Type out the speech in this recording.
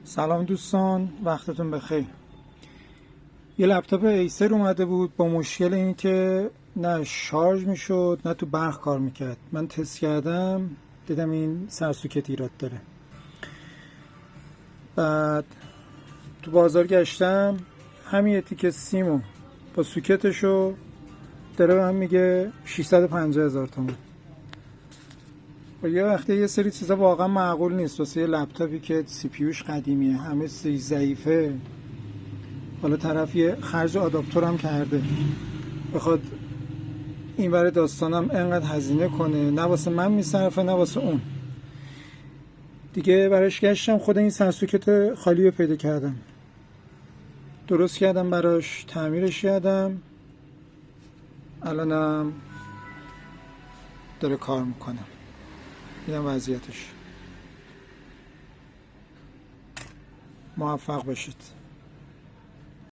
سلام دوستان، وقتتون بخیر. یه لپتاپ ایسر اومده بود با مشکل این که نه شارژ میشد نه تو برق کار میکرد. من تست کردم دیدم این سرسوکت ایراد داره. بعد تو بازار گشتم، همین تیکه سیمو با سوکتشو داره به من میگه 650,000 تومان. و یه وقتی یه سری چیزا واقعا معقول نیست واسه یه لپتاپی که سی پی یوش قدیمیه، همه چیز ضعیفه. حالا طرف یه خرج آداپتور هم کرده، بخواد این ور داستانم انقدر هزینه کنه، نه واسه من میصرفه نه واسه اون. دیگه براش گشتم، خود این سرسوکت خالی رو پیدا کردم، درست کردم براش، تعمیرش کردم، الانم داره کار میکنه. اینم وضعیتش. موفق باشید.